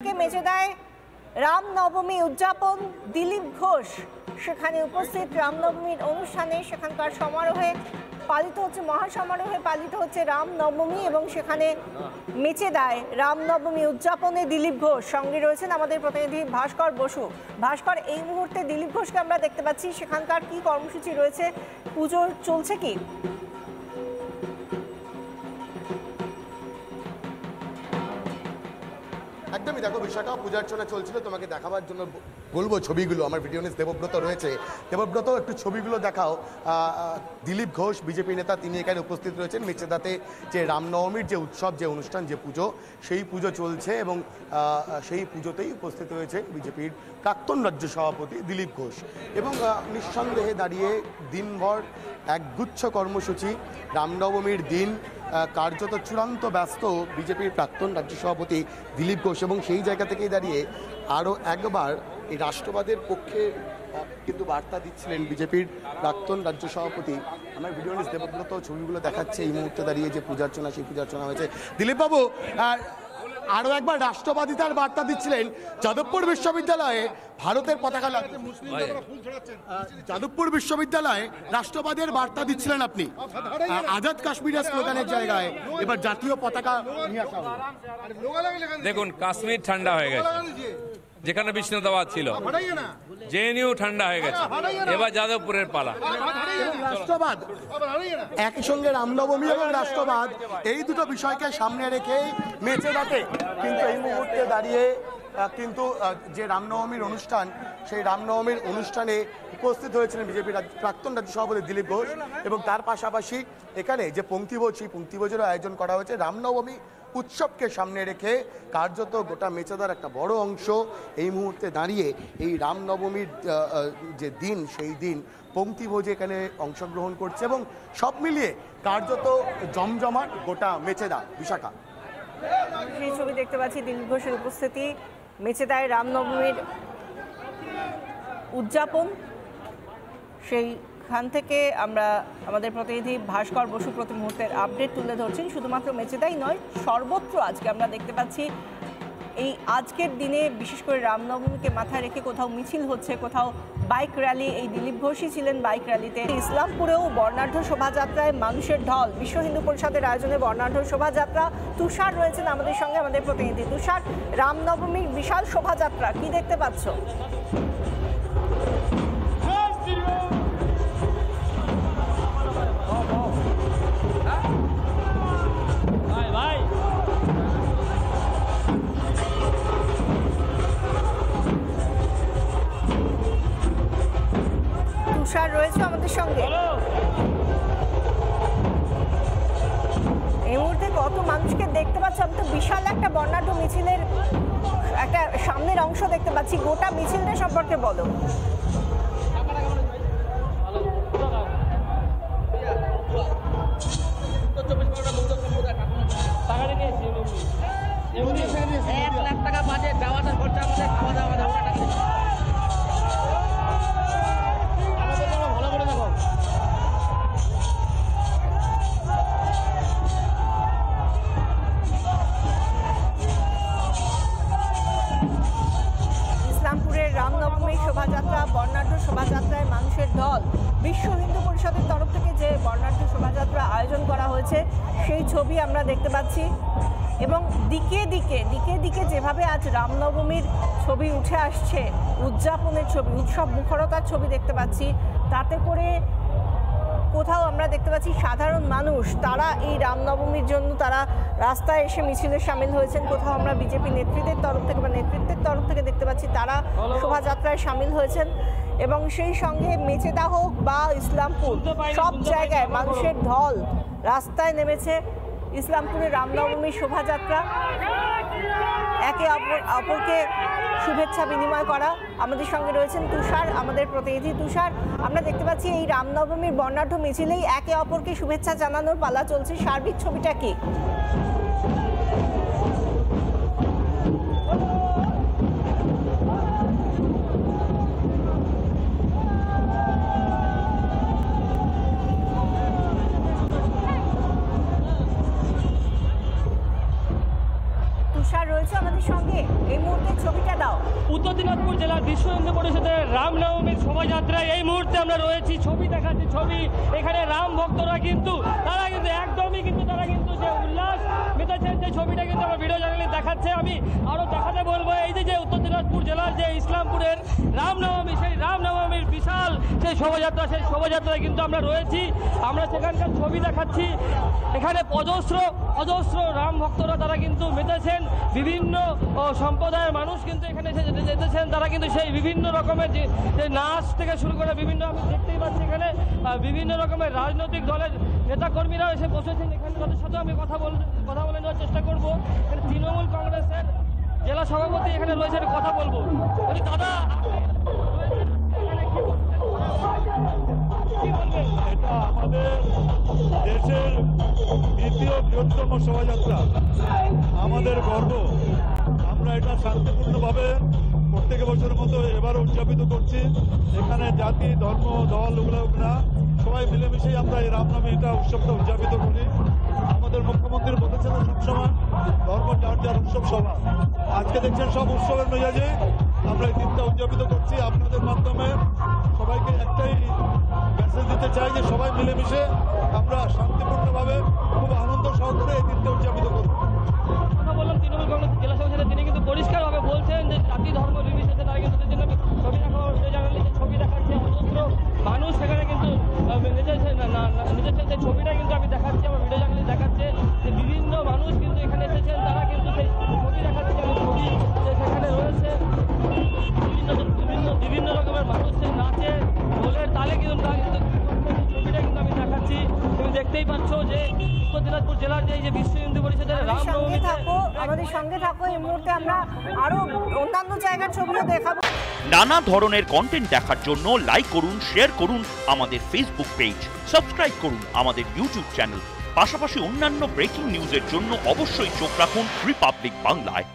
মেচেদায় রামনবমী উদযাপন দিলীপ ঘোষ সেখানে উপস্থিত। রামনবমীর অনুষ্ঠানে সেখানকার সমারোহে পালিত হচ্ছে, মহাসমারোহে পালিত হচ্ছে রামনবমী এবং সেখানে মেচেদায় রামনবমী উদযাপনে দিলীপ ঘোষ। সঙ্গে রয়েছেন আমাদের প্রতিনিধি ভাস্কর বসু। ভাস্কর, এই মুহূর্তে দিলীপ ঘোষকে আমরা দেখতে পাচ্ছি, সেখানকার কি কর্মসূচি রয়েছে, পুজো চলছে কি? একদমই, দেখো বিশাখা পূজার্চনা চলছিল, তোমাকে দেখাবার জন্য বলবো ছবিগুলো। আমার ভিডিও নিউজ দেবব্রত রয়েছে, দেবব্রত একটু ছবিগুলো দেখাও। দিলীপ ঘোষ বিজেপি নেতা, তিনি এখানে উপস্থিত রয়েছেন। মেচেদাতে যে রামনবমীর যে উৎসব, যে অনুষ্ঠান, যে পুজো, সেই পুজো চলছে এবং সেই পুজোতেই উপস্থিত হয়েছে বিজেপির প্রাক্তন রাজ্য সভাপতি দিলীপ ঘোষ। এবং নিঃসন্দেহে দাঁড়িয়ে দিনভর একগুচ্ছ কর্মসূচি। রামনবমীর দিন কার্যত চূড়ান্ত ব্যস্ত বিজেপির প্রাক্তন রাজ্য সভাপতি দিলীপ ঘোষ এবং সেই জায়গা থেকেই দাঁড়িয়ে আরও একবার এই রাষ্ট্রবাদের পক্ষে কিন্তু বার্তা দিচ্ছিলেন বিজেপির প্রাক্তন রাজ্য সভাপতি। আমার ভিডিও নিউজ দেবব্রত ছবিগুলো দেখাচ্ছে এই মুহূর্তে দাঁড়িয়ে যে পূজার্চনা, সেই পূজার্চনা হয়েছে। দিলীপবাবু, আরও একবার রাষ্ট্রবাদিতার বার্তা দিচ্ছিলেন। যাদবপুর বিশ্ববিদ্যালয়ে ভারতের পতাকা যাদবপুর বিশ্ববিদ্যালয়ে রাষ্ট্রবাদের বার্তা দিচ্ছিলেন আপনি। আজাদ কাশ্মীরের স্লোগানের জায়গায় এবার জাতীয় পতাকা নিয়ে আসা হলো। দেখুন, কাশ্মীর ঠান্ডা হয়ে গেছে, যেখানে বিষ্ণুদাবাদ ছিল, জেএনইউ ঠান্ডা হয়ে গেছে, এবার যাদবপুরের পালা। রাষ্ট্রবাদ একই সঙ্গে রামনবমী এবং রাষ্ট্রবাদ, এই দুটো বিষয়কে সামনে রেখেই মেচেদাতে কিন্তু এই মুহূর্তে দাঁড়িয়ে কিন্তু যে রামনবমীর অনুষ্ঠান, সেই রামনবমীর অনুষ্ঠানে উপস্থিত হয়েছিলেন বিজেপির প্রাক্তন রাজ্য সভাপতি দিলীপ ঘোষ এবং তার পাশাপাশি এখানে যে পঙ্ক্তিভোজ, সেই পঙ্ক্তিভোজেরও আয়োজন করা হয়েছে। রামনবমী উৎসবকে সামনে রেখে কার্যত গোটা মেচেদার একটা বড় অংশ এই মুহূর্তে দাঁড়িয়ে এই রামনবমীর যে দিন, সেই দিন পঙ্ক্তিভোজে এখানে অংশগ্রহণ করছে এবং সব মিলিয়ে কার্যত জমজমাট গোটা মেচেদা। বিশাখা, সেই ছবি দেখতে পাচ্ছি, দিলীপ ঘোষের উপস্থিতি, মেচেদায় রামনবমীর উদযাপন। সেইখান থেকে আমরা আমাদের প্রতিনিধি ভাস্কর বসু প্রতি মুহূর্তের আপডেট তুলে ধরছেন। শুধুমাত্র মেচেদাই নয়, সর্বত্র আজকে আমরা দেখতে পাচ্ছি এই আজকের দিনে বিশেষ করে রামনবমীকে মাথায় রেখে কোথাও মিছিল হচ্ছে, কোথাও বাইক র্যালি। এই দিলীপ ঘোষই ছিলেন বাইক র্যালিতে। ইসলামপুরেও বর্ণাঢ্য শোভাযাত্রায় মানুষের ঢল। বিশ্ব হিন্দু পরিষদের আয়োজনে বর্ণাঢ্য শোভাযাত্রা। তুষার রয়েছেন আমাদের সঙ্গে, আমাদের প্রতিনিধি তুষার। রামনবমীর বিশাল শোভাযাত্রা কি দেখতে পাচ্ছ? তুষার রয়েছে আমাদের সঙ্গে। এই মুহূর্তে কত মানুষকে দেখতে পাচ্ছ? আমি তো বিশাল একটা বর্ণাঢ্য মিছিলের একটা সামনের অংশ দেখতে পাচ্ছি। গোটা মিছিলটা সম্পর্কে বলো। ৳1,00,000 বাজেট, যাওয়াটা খরচা, আমাদের খাওয়া দাওয়া, ইসলামপুরের রামনবমীর শোভাযাত্রা, বর্ণাঢ্য শোভাযাত্রায় মানুষের ঢল। বিশ্ব হিন্দু পরিষদের তরফ থেকে যে বর্ণাঢ্য শোভাযাত্রা আয়োজন করা হয়েছে, সেই ছবি আমরা দেখতে পাচ্ছি এবং দিকে দিকে যেভাবে আজ রামনবমীর ছবি উঠে আসছে, উদযাপনের ছবি, উৎসব মুখরতার ছবি দেখতে পাচ্ছি, তাতে করে কোথাও আমরা দেখতে পাচ্ছি সাধারণ মানুষ, তারা এই রামনবমীর জন্য তারা রাস্তায় এসে মিছিলে সামিল হয়েছেন। কোথাও আমরা বিজেপি নেতৃত্বের তরফ থেকে দেখতে পাচ্ছি তারা শোভাযাত্রায় সামিল হয়েছেন এবং সেই সঙ্গে মেচেদা হোক বা ইসলামপুর, সব জায়গায় মানুষের ঢল রাস্তায় নেমেছে। ইসলামপুরের রামনবমীর শোভাযাত্রা, একে অপরকে শুভেচ্ছা বিনিময় করা। আমাদের সঙ্গে রয়েছেন তুষার, আমাদের প্রতিনিধি তুষার। আমরা দেখতে পাচ্ছি এই রামনবমীর বর্ণাঢ্য মিছিলেই একে অপরকে শুভেচ্ছা জানানোর পালা চলছে। সার্বিক ছবিটা কি? তুষার রয়েছে আমাদের সঙ্গে এই মুহূর্তে। উত্তর দিনাজপুর জেলার বিশ্ব হিন্দু পরিষদের রামনবমীর শোভাযাত্রায় এই মুহূর্তে আমরা রয়েছি, ছবি দেখাচ্ছি ছবি। এখানে রাম ভক্তরা কিন্তু তারা কিন্তু একদমই কিন্তু তারা কিন্তু যে উল্লাস মেতেছেন সেই ছবিটা কিন্তু আমার ভিডিও চ্যানেলে দেখাচ্ছে। আমি আরও দেখাতে বলবো এই যে উত্তর দিনাজপুর জেলার যে ইসলামপুরের রামনবমী, সেই রামনবমীর বিশাল সেই শোভাযাত্রা, সেই শোভাযাত্রায় কিন্তু আমরা রয়েছি। আমরা সেখানকার ছবি দেখাচ্ছি। এখানে অজস্র রাম ভক্তরা তারা কিন্তু মেতেছেন। বিভিন্ন সম্প্রদায়ের মানুষ কিন্তু এখানে যেতেছেন। তারা কিন্তু সেই বিভিন্ন রকমের যে নাচ থেকে শুরু করে বিভিন্ন, আমি দেখতেই পাচ্ছি এখানে বিভিন্ন রকমের রাজনৈতিক দলের নেতাকর্মীরা এসে বসেছেন। এখানে তাদের সাথে আমি কথা বলে নেওয়ার চেষ্টা করব। এখানে তৃণমূল কংগ্রেসের জেলা সভাপতি এখানে রয়েছেন, কথা বলবো। দাদা, এটা আমাদের দেশের দ্বিতীয় বৃহত্তম শোভাযাত্রা, আমাদের গর্ব। আমরা এটা শান্তিপূর্ণভাবে প্রত্যেক বছরের মতো এবারও উদযাপিত করছি। এখানে জাতি, ধর্ম, দল ওগুলো না, সবাই মিলেমিশেই আমরা এই রামনবমীটা উৎসবটা উদযাপিত করি। আমাদের মুখ্যমন্ত্রী বলেছেন সবসময় ধর্ম যার যার উৎসব সভা। আজকে দেখছেন সব উৎসবের মেজাজে আমরা এই দিনটা উদযাপিত করছি। আপনাদের মাধ্যমে সবাইকে একটাই মেসেজ দিতে চাই যে সবাই মিলেমিশে আমরা শান্তিপূর্ণভাবে খুব আনন্দ সহকারে এই দিনটা উদযাপিত করব। কথা বললাম তৃণমূল কংগ্রেস জেলা সভাপতি, তিনি কিন্তু পরিষ্কারভাবে বলছেন যে জাতি ধর্ম নির্বিশেষে তারা কিন্তু তাদের জন্য ছবি জানালে যে ছবি দেখাচ্ছে অজস্র মানুষ সেখানে কিন্তু নিজের যে ছবিটা কিন্তু আমি দেখাচ্ছি, আমার ভিডিও চ্যানেলে দেখাচ্ছে যে বিভিন্ন মানুষ কিন্তু এখানে এসেছেন। তারা কিন্তু সেই ছবি দেখাচ্ছে, আমি ছবি যে সেখানে রয়েছে বিভিন্ন রকমের মানুষের নাচে ঢোলের তালে কিন্তু ছবিটা কিন্তু আমি দেখাচ্ছি। তুমি দেখতেই পাচ্ছ যে উত্তর দিনাজপুর জেলার যে বিশ্ব হিন্দু পরিষদের রামনবমী। আমাদের সঙ্গে থাকো, এই মুহূর্তে আমরা আরো অন্যান্য জায়গার ছবিও দেখাবো। নানা ধরনের কন্টেন্ট দেখার জন্য লাইক করুন, শেয়ার করুন আমাদের ফেসবুক পেজ, সাবস্ক্রাইব করুন আমাদের ইউটিউব চ্যানেল। পাশাপাশি অন্যান্য ব্রেকিং নিউজের জন্য অবশ্যই চোখ রাখুন রিপাবলিক বাংলায়।